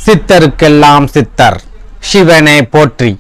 சித்தருக்கெல்லாம் சித்தர் சிவனே போற்றி.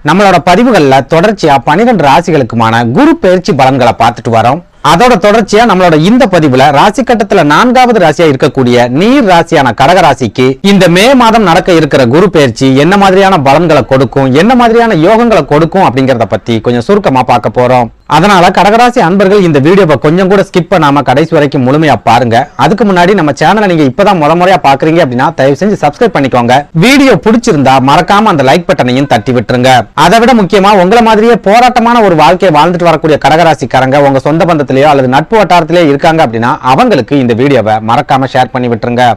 நம்மளோட பதிவுகள்ல தொடர்ச்சியா 12 ராசிகளுக்குமான குரு பெயர்ச்சி பலன்களை பார்த்துட்டு வரோம். அதோட தொடர்ச்சியா நம்மளோட இந்த பதிவுல ராசி கட்டத்துல 4வது ராசியா இருக்கக்கூடிய நீர் ராசியான கடக ராசிக்கு இந்த மே மாதம் நடக்க இருக்கிற குரு பெயர்ச்சி என்ன மாதிரியான பலன்களை கொடுக்கும், என்ன மாதிரியான யோகங்களை கொடுக்கும் அப்படிங்கறத பத்தி கொஞ்சம் சுருக்கமா பார்க்க போறோம். அதனால கடகராசி அன்பர்கள் இந்த வீடியோவை கொஞ்சம் கூட ஸ்கிப் பண்ணாம கடைசி வரைக்கும் முழுமையா பாருங்க. அதுக்கு முன்னாடி நம்ம சேனலை நீங்க இப்பதான் முறையா பாக்குறீங்க அப்படின்னா தயவு செஞ்சு சப்ஸ்கிரைப் பண்ணிக்கோங்க. வீடியோ பிடிச்சிருந்தா மறக்காம அந்த லைக் பட்டனையும் தட்டி விட்டுருங்க. அதை விட முக்கியமா உங்களை மாதிரியே போராட்டமான ஒரு வாழ்க்கையை வாழ்ந்துட்டு வரக்கூடிய கடகராசிக்காரங்க உங்க சொந்த பந்தத்திலேயோ அல்லது நட்பு வட்டாரத்திலேயோ இருக்காங்க அப்படின்னா அவங்களுக்கு இந்த வீடியோவை மறக்காம ஷேர் பண்ணி விட்டுருங்க.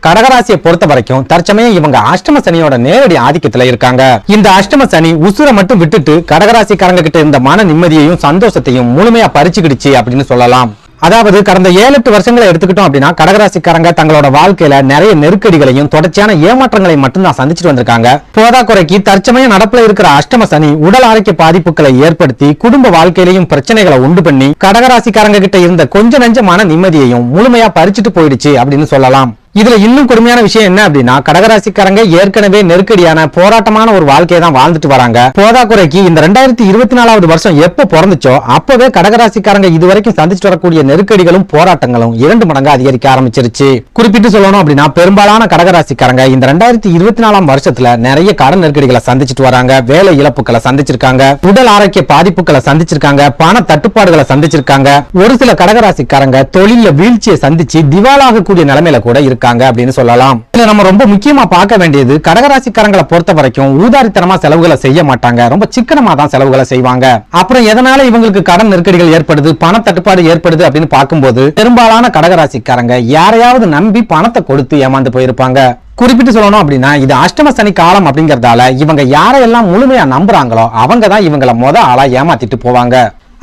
கடகராசியை பொறுத்த வரைக்கும் தற்சமயம் இவங்க அஷ்டம சனியோட நேரடி ஆதிக்கத்துல இருக்காங்க. இந்த அஷ்டம சனி உசுரை மட்டும் விட்டுட்டு கடகராசிக்காரங்க கிட்ட இருந்த மன நிம்மதியையும் சந்தோஷத்தையும் முழுமையா பறிச்சுக்கிடுச்சு அப்படின்னு சொல்லலாம். அதாவது கடந்த 7-8 வருஷங்களை எடுத்துக்கிட்டோம் அப்படின்னா கடகராசிக்காரங்க தங்களோட வாழ்க்கையில நிறைய நெருக்கடிகளையும் தொடர்ச்சியான ஏமாற்றங்களையும் மட்டும்தான் சந்திச்சுட்டு வந்திருக்காங்க. போதாக்குறைக்கு தற்சமயம் நடப்புல இருக்கிற அஷ்டம சனி உடல் ஆரோக்கிய பாதிப்புகளை ஏற்படுத்தி குடும்ப வாழ்க்கையிலையும் பிரச்சனைகளை உண்டு பண்ணி கடகராசிக்காரங்க கிட்ட இருந்த கொஞ்ச நஞ்ச மன நிம்மதியையும் முழுமையா பறிச்சுட்டு போயிடுச்சு அப்படின்னு சொல்லலாம். இதுல இன்னும் கொடுமையான விஷயம் என்ன அப்படின்னா கடகராசிக்காரங்க ஏற்கனவே நெருக்கடியான போராட்டமான ஒரு வாழ்க்கையை தான் வாழ்ந்துட்டு வராங்க. போதாக்குறைக்கு இந்த 2024வது வருஷம் எப்ப பிறந்துச்சோ அப்பவே கடகராசிக்காரங்க இதுவரைக்கும் சந்திச்சுட்டு வரக்கூடிய நெருக்கடிகளும் போராட்டங்களும் 2 மடங்கு அதிகரிக்க ஆரம்பிச்சிருச்சு. குறிப்பிட்டு சொல்லணும் அப்படின்னா பெரும்பாலான கடகராசிக்காரங்க இந்த 2024ஆம் வருஷத்துல நிறைய கடன் நெருக்கடிகளை சந்திச்சுட்டு வராங்க. வேலை இழப்புகளை சந்திச்சிருக்காங்க, உடல் ஆரோக்கிய பாதிப்புகளை சந்திச்சிருக்காங்க, பண தட்டுப்பாடுகளை சந்திச்சிருக்காங்க. ஒரு சில கடகராசிக்காரங்க தொழில வீழ்ச்சியை சந்திச்சு திவாலாக கூடிய நிலைமையில கூட இருக்கு அப்படின்னு சொல்லலாம். நம்ம ரொம்ப முக்கியமா பார்க்க வேண்டியது கடகராசிக்காரங்களை பொறுத்த வரைக்கும் ஊதாரித்தனமா செலவுகளை செய்ய மாட்டாங்க, ரொம்ப சிக்கனமா தான் செலவுகளை செய்வாங்க. அப்புறம் எதனால இவங்களுக்கு கடன் நெருக்கடிகள் ஏற்படுது, பண தட்டுப்பாடு ஏற்படுது அப்படின்னு பார்க்கும்போது பெரும்பாலான கடகராசிக்காரங்க யாரையாவது நம்பி பணத்தை கொடுத்து ஏமாந்து போயிருப்பாங்க. குறிப்பிட்டு சொல்லணும் அப்படின்னா இது அஷ்டம சனி காலம் அப்படிங்கறதால இவங்க யாரையெல்லாம் முழுமையா நம்புறாங்களோ அவங்க தான் இவங்களை ஆளா ஏமாத்திட்டு போவாங்க.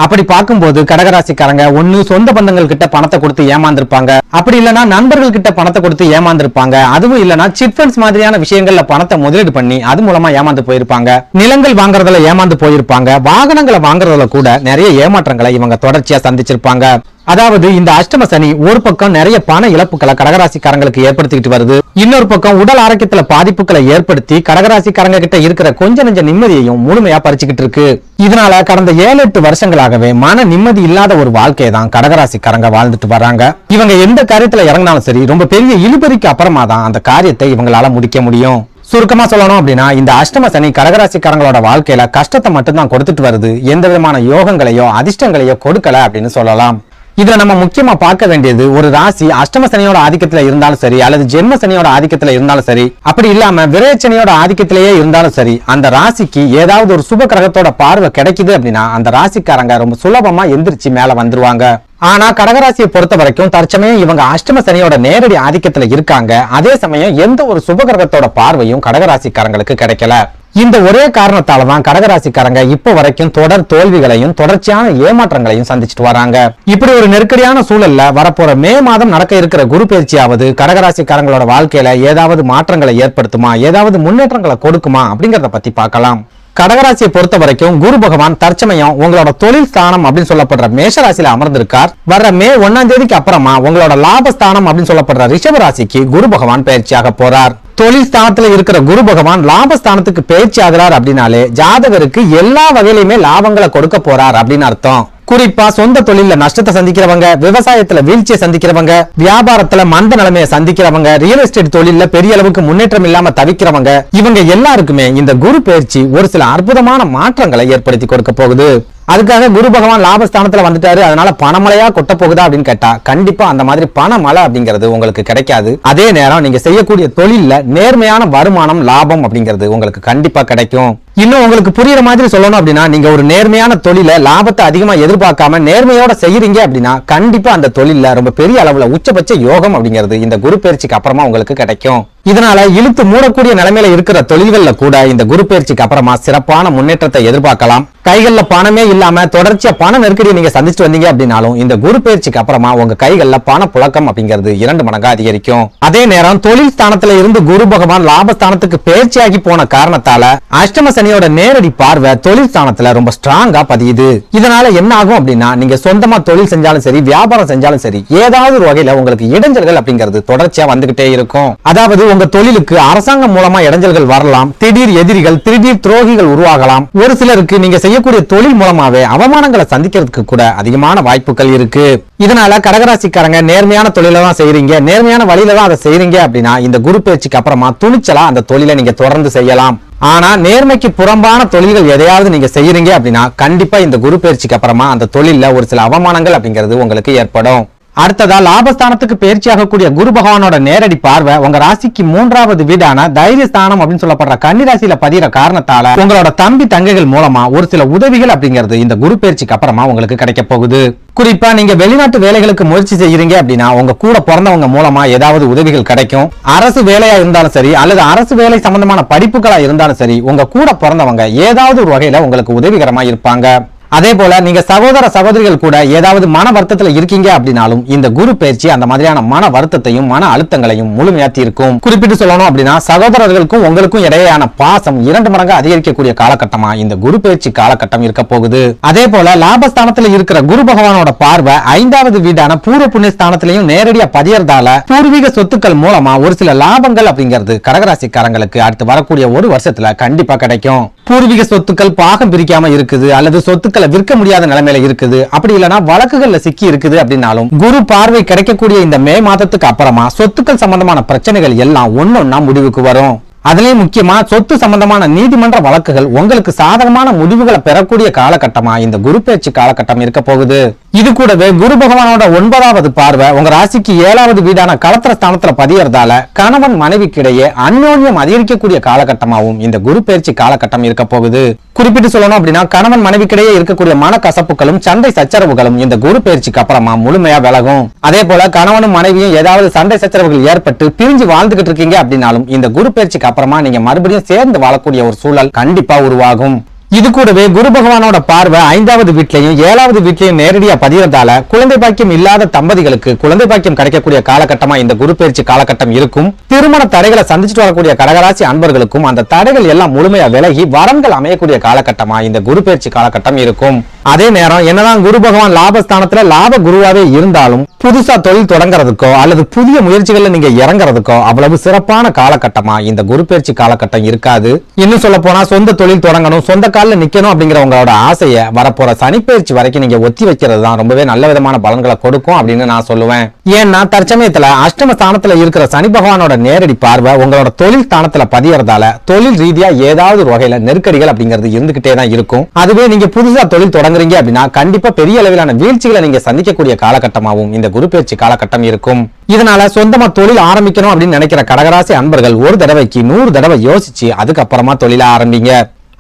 அப்படி பார்க்கும்போது கடகராசிக்காரங்க ஒண்ணு சொந்த பந்தங்கள் கிட்ட பணத்தை கொடுத்து ஏமாந்திருப்பாங்க, அப்படி இல்லைன்னா நண்பர்கள் கிட்ட பணத்தை கொடுத்து ஏமாந்திருப்பாங்க, அதுவும் இல்லைன்னா சிட் ஃபண்ட்ஸ் மாதிரியான விஷயங்கள்ல பணத்தை முதலீடு பண்ணி அது மூலமா ஏமாந்து போயிருப்பாங்க. நிலங்கள் வாங்குறதுல ஏமாந்து போயிருப்பாங்க, வாகனங்களை வாங்குறதுல கூட நிறைய ஏமாற்றங்களை இவங்க தொடர்ச்சியா சந்திச்சிருப்பாங்க. அதாவது இந்த அஷ்டம சனி ஒரு பக்கம் நிறைய பண இழப்புகளை கடகராசிக்காரங்களுக்கு ஏற்படுத்திட்டு வருது, இன்னொரு பக்கம் உடல் ஆரோக்கியத்துல பாதிப்புகளை ஏற்படுத்தி கடகராசிக்காரங்க கிட்ட இருக்கிற கொஞ்ச நெஞ்ச நிம்மதியையும் முழுமையா பறிச்சுக்கிட்டு இருக்கு. இதனால கடந்த 7-8 வருஷங்களாகவே மன நிம்மதி இல்லாத ஒரு வாழ்க்கையை தான் கடகராசிக்காரங்க வாழ்ந்துட்டு வராங்க. இவங்க எந்த காரியத்துல இறங்கினாலும் சரி ரொம்ப பெரிய இழுபறிக்கு அப்புறமா தான் அந்த காரியத்தை இவங்களால முடிக்க முடியும். சுருக்கமா சொல்லணும் அப்படின்னா இந்த அஷ்டம சனி கடகராசிக்காரங்களோட வாழ்க்கையில கஷ்டத்தை மட்டும்தான் கொடுத்துட்டு வருது, எந்த விதமான யோகங்களையோ அதிர்ஷ்டங்களையோ கொடுக்கல அப்படின்னு சொல்லலாம். இதுல நம்ம முக்கியமா பார்க்க வேண்டியது ஒரு ராசி அஷ்டம சனியோட ஆதிக்கத்துல இருந்தாலும் சரி அல்லது ஜென்ம சனியோட ஆதிக்கத்துல இருந்தாலும் சரி, அப்படி இல்லாம விரயச்சனியோட ஆதிக்கத்திலேயே இருந்தாலும் சரி, அந்த ராசிக்கு ஏதாவது ஒரு சுப கிரகத்தோட பார்வை கிடைக்குது அப்படின்னா அந்த ராசிக்காரங்க ரொம்ப சுலபமா எந்திரிச்சு மேல வந்துருவாங்க. ஆனா கடகராசியை பொறுத்த வரைக்கும் தற்சமயம் இவங்க அஷ்டம சனியோட நேரடி ஆதிக்கத்துல இருக்காங்க. அதே சமயம் எந்த ஒரு சுப கிரகத்தோட பார்வையும் கடகராசிக்காரங்களுக்கு கிடைக்கல. இந்த ஒரே காரணத்தாலதான் கடகராசிக்காரங்க இப்ப வரைக்கும் தொடர் தோல்விகளையும் தொடர்ச்சியான ஏமாற்றங்களையும் சந்திச்சுட்டு வராங்க. இப்படி ஒரு நெருக்கடியான சூழல்ல வரப்போற மே மாதம் நடக்க இருக்கிற குரு பயிற்சியாவது கடகராசிக்காரங்களோட வாழ்க்கையில ஏதாவது மாற்றங்களை ஏற்படுத்துமா, ஏதாவது முன்னேற்றங்களை கொடுக்குமா அப்படிங்கறத பத்தி பார்க்கலாம். கடகராசியை பொறுத்த வரைக்கும் குரு பகவான் தற்சமயம் உங்களோட தொழில் ஸ்தானம் அப்படின்னு சொல்லப்படுற மேஷராசியில அமர்ந்திருக்கார். வர்ற மே 1ஆம் தேதிக்கு அப்புறமா உங்களோட லாபஸ்தானம் அப்படின்னு சொல்லப்படுற ரிஷப ராசிக்கு குரு பகவான் பயிற்சியாக போறார். தொழில் ஸ்தானத்துல இருக்கிற குரு பகவான் லாபஸ்தானத்துக்கு பயிற்சி ஆகிறார் அப்படின்னாலே ஜாதகருக்கு எல்லா வகையிலுமே லாபங்களை கொடுக்க போறார் அப்படின்னு அர்த்தம். குறிப்பா சொந்த தொழில நஷ்டத்தை சந்திக்கிறவங்க, விவசாயத்துல வீழ்ச்சியை சந்திக்கிறவங்க, வியாபாரத்துல மந்த நிலைமையை சந்திக்கிறவங்க, ரியல் எஸ்டேட் தொழில பெரிய அளவுக்கு முன்னேற்றம் இல்லாம தவிக்கிறவங்க, இவங்க எல்லாருக்குமே இந்த குரு பயிற்சி ஒரு சில அற்புதமான மாற்றங்களை ஏற்படுத்தி கொடுக்க போகுது. அதுக்காக குரு பகவான் லாபஸ்தானத்துல வந்துட்டாரு அதனால பணமழையா கொட்ட போகுதா அப்படின்னு கேட்டா கண்டிப்பா அந்த மாதிரி பணமழை அப்படிங்கிறது உங்களுக்கு கிடைக்காது. அதே நேரம் நீங்க செய்யக்கூடிய தொழில்ல நேர்மையான வருமானம் லாபம் அப்படிங்கிறது உங்களுக்கு கண்டிப்பா கிடைக்கும். இன்னும் உங்களுக்கு புரியுற மாதிரி சொல்லணும் அப்படின்னா நீங்க ஒரு நேர்மையான தொழில லாபத்தை அதிகமா எதிர்பார்க்காம நேர்மையோட செய்யறீங்க அப்படின்னா கண்டிப்பா அந்த தொழில ரொம்ப பெரிய அளவுல உச்சபட்ச யோகம் அப்படிங்கிறது இந்த குரு பயிற்சிக்கு அப்புறமா உங்களுக்கு கிடைக்கும். இதனால இழுத்து மூடக்கூடிய நிலைமையில இருக்கிற தொழில்கள்ல கூட இந்த குரு பயிற்சிக்கு அப்புறமா சிறப்பான முன்னேற்றத்தை எதிர்பார்க்கலாம். கைகள்ல பணமே இல்லாம தொடர்ச்சியா பண நெருக்கடியை நீங்க சந்திச்சுட்டு வந்தீங்க அப்படின்னாலும் இந்த குரு பயிற்சிக்கு அப்புறமா உங்க கைகள்ல பண புழக்கம் அப்படிங்கிறது 2 மடங்கு அதிகரிக்கும். அதே நேரம் தொழில் ஸ்தானத்துல இருந்து குரு பகவான் லாபஸ்தானத்துக்கு பயிற்சியாகி போன காரணத்தால அஷ்டம சனியோட நேரடி பார்வை தொழில் ஸ்தானத்துல ரொம்ப ஸ்ட்ராங்கா பதியுது. இதனால என்ன ஆகும் அப்படின்னா நீங்க சொந்தமா தொழில் செஞ்சாலும் சரி வியாபாரம் செஞ்சாலும் சரி ஏதாவது ஒரு வகையில உங்களுக்கு இடைஞ்சல்கள் அப்படிங்கிறது தொடர்ச்சியா வந்துகிட்டே இருக்கும். அதாவது உங்க தொழிலுக்கு அரசாங்கம் மூலமா இடைஞ்சல்கள் வரலாம், திடீர் எதிரிகள், திடீர் துரோகிகள் உருவாகலாம். ஒரு சிலருக்கு நீங்க செய்யக்கூடிய தொழில் மூலமாவே அவமானங்களை சந்திக்கிறதுக்கு கூட அதிகமான வாய்ப்புகள் இருக்கு. இதனால கடகராசிக்காரங்க நேர்மையான தொழில தான் செய்யறீங்க, நேர்மையான வழியில தான் அதை செய்யறீங்க அப்படின்னா இந்த குரு பயிற்சிக்கு அப்புறமா துணிச்சலா அந்த தொழிலை நீங்க தொடர்ந்து செய்யலாம். ஆனா நேர்மைக்கு புறம்பான தொழில்கள் எதையாவது நீங்க செய்யறீங்க அப்படின்னா கண்டிப்பா இந்த குரு பயிற்சிக்கு அப்புறமா அந்த தொழில்ல ஒரு சில அவமானங்கள் அப்படிங்கிறது உங்களுக்கு ஏற்படும். அடுத்ததா லாபஸ்தானத்துக்கு பயிற்சி ஆகக்கூடிய குரு பகவானோட நேரடி பார்வை உங்க ராசிக்கு 3வது வீடான தைரியஸ்தானம் அப்படின்னு சொல்லப்படுற கன்னிராசியில பதிகிற காரணத்தால உங்களோட தம்பி தங்கைகள் மூலமா ஒரு சில உதவிகள் அப்படிங்கிறது இந்த குரு பயிற்சிக்கு அப்புறமா உங்களுக்கு கிடைக்க போகுது. குறிப்பா நீங்க வெளிநாட்டு வேலைகளுக்கு முயற்சி செய்யறீங்க அப்படின்னா உங்க கூட பிறந்தவங்க மூலமா ஏதாவது உதவிகள் கிடைக்கும். அரசு வேலையா இருந்தாலும் சரி அல்லது அரசு வேலை சம்பந்தமான படிப்புகளா இருந்தாலும் சரி உங்க கூட பிறந்தவங்க ஏதாவது ஒரு வகையில உங்களுக்கு உதவிகரமா இருப்பாங்க. அதே போல நீங்க சகோதர சகோதரிகள் கூட ஏதாவது மன வருத்தத்துல இருக்கீங்க அப்படின்னாலும் இந்த குரு பயிற்சி அந்த மாதிரியான மன வருத்தத்தையும் மன அழுத்தங்களையும் முழுமையா தீர்க்கும். குறிப்பிட்டு சொல்லணும் அப்படின்னா சகோதரர்களுக்கும் உங்களுக்கும் இடையேயான பாசம் 2 மடங்கு அதிகரிக்கக்கூடிய காலகட்டமா இந்த குரு பயிற்சி காலகட்டம் இருக்க போகுது. அதே போல லாபஸ்தானத்துல இருக்கிற குரு பகவானோட பார்வை 5வது வீடான பூர்வ புண்ணிய ஸ்தானத்திலையும் நேரடியா பதியறதால பூர்வீக சொத்துக்கள் மூலமா ஒரு சில லாபங்கள் அப்படிங்கிறது கடகராசிக்காரங்களுக்கு அடுத்து வரக்கூடிய ஒரு வருஷத்துல கண்டிப்பா கிடைக்கும். பூர்வீக சொத்துக்கள் பாகம் பிரிக்காம இருக்குது அல்லது சொத்துக்களை விற்க முடியாத நிலைமையில இருக்குது, அப்படி இல்லைன்னா வழக்குகள்ல சிக்கி இருக்குது அப்படின்னாலும் குரு பார்வை கிடைக்கக்கூடிய இந்த மே மாதத்துக்கு அப்புறமா சொத்துக்கள் சம்பந்தமான பிரச்சனைகள் எல்லாம் ஒன்னொன்னா முடிவுக்கு வரும். அதுலயும் முக்கியமா சொத்து சம்பந்தமான நீதிமன்ற வழக்குகள் உங்களுக்கு சாதகமான முடிவுகளை பெறக்கூடிய காலகட்டமா இந்த குரு பயிற்சி காலகட்டம் இருக்க போகுது. இது கூடவே குரு பகவானோட 9வது பார்வை உங்க ராசிக்கு 7வது வீடான களத்திர ஸ்தானத்துல பதியறதால கணவன் மனைவிக்கிடையே அந்யோன்யம் அதிகரிக்கக்கூடிய காலகட்டமாகவும் இந்த குரு பயிற்சி காலகட்டம் இருக்க போகுது. குறிப்பிட்டு சொல்லணும் அப்படின்னா கணவன் மனைவிக்கிடையே இருக்கக்கூடிய மனக்கசப்புகளும் சண்டை சச்சரவுகளும் இந்த குரு பயிற்சிக்கு அப்புறமா முழுமையா விலகும். அதே போல கணவனும் மனைவியும் ஏதாவது சண்டை சச்சரவுகள் ஏற்பட்டு பிரிஞ்சு வாழ்ந்துகிட்டு இருக்கீங்க அப்படின்னாலும் இந்த குரு பயிற்சிக்கு அப்புறமா நீங்க மறுபடியும் சேர்ந்து வாழக்கூடிய ஒரு சூழல் கண்டிப்பா உருவாகும். இது கூடவே குரு பகவானோட பார்வை 5வது வீட்லயும் 7வது வீட்லயும் நேரடியா பதியறதால குழந்தை பாக்கியம் இல்லாத தம்பதிகளுக்கு குழந்தை பாக்கியம் கிடைக்கக்கூடிய காலகட்டமா இந்த குரு பயிற்சி காலகட்டம் இருக்கும். திருமண தடைகளை சந்திச்சுட்டு வரக்கூடிய கடகராசி அன்பர்களுக்கும் அந்த தடைகள் எல்லாம் முழுமையா விலகி வரன்கள் அமையக்கூடிய காலகட்டமா இந்த குரு பயிற்சி காலகட்டம் இருக்கும். அதே நேரம் என்னதான் குரு பகவான் லாபஸ்தானத்துல லாப குருவாவே இருந்தாலும் புதுசா தொழில் தொடங்குறதுக்கோ அல்லது புதிய முயற்சிகள்ல நீங்க இறங்குறதுக்கோ அவ்வளவு சிறப்பான காலகட்டமா இந்த குரு பயிற்சி காலகட்டம் இருக்காது. இன்னும் சொல்ல போனா சொந்த தொழில் தொடங்கணும், சொந்த கால்ல நிக்கணும் அப்படிங்கிற உங்களோட ஆசையை வரப்போற சனி பயிற்சி வரைக்கும் நீங்க ஒத்தி வைக்கிறது தான் ரொம்பவே நல்ல விதமான பலன்களை கொடுக்கும் அப்படின்னு நான் சொல்லுவேன். ஏன்னா தற்சமயத்துல அஷ்டம ஸ்தானத்துல இருக்கிற சனி பகவானோட நேரடி பார்வை உங்களோட தொழில் ஸ்தானத்துல பதியறதால தொழில் ரீதியா ஏதாவது ஒரு வகையில நெருக்கடிகள் அப்படிங்கிறது இருந்துகிட்டே தான் இருக்கும். அதுவே நீங்க புதுசா தொழில் தொடங்குறீங்க அப்படின்னா கண்டிப்பா பெரிய அளவிலான வீழ்ச்சிகளை நீங்க சந்திக்கக்கூடிய காலகட்டமாகவும் இந்த குரு பயிற்சி காலகட்டம் இருக்கும். இதனால சொந்தமா தொழில் ஆரம்பிக்கணும் அப்படின்னு நினைக்கிற கடகராசி அன்பர்கள் ஒரு தடவைக்கு 100 தடவை யோசிச்சு அதுக்கப்புறமா தொழில ஆரம்பிங்க.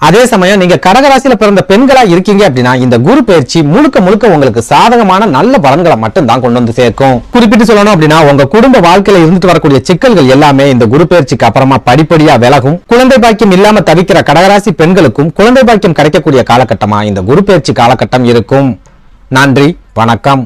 அதே சமயம் நீங்க கடகராசியில பிறந்த பெண்களா இருக்கீங்க அப்படின்னா இந்த குரு பயிற்சி முழுக்க முழுக்க உங்களுக்கு சாதகமான நல்ல பலன்களை மட்டும் தான் கொண்டு வந்து சேர்க்கும். குறிப்பிட்டு சொல்லணும் அப்படின்னா உங்க குடும்ப வாழ்க்கையில இருந்துட்டு வரக்கூடிய சிக்கல்கள் எல்லாமே இந்த குரு பயிற்சிக்கு அப்புறமா படிப்படியா விலகும். குழந்தை பாக்கியம் இல்லாம தவிக்கிற கடகராசி பெண்களுக்கும் குழந்தை பாக்கியம் கிடைக்கக்கூடிய காலகட்டமா இந்த குரு பயிற்சி காலகட்டம் இருக்கும். நன்றி, வணக்கம்.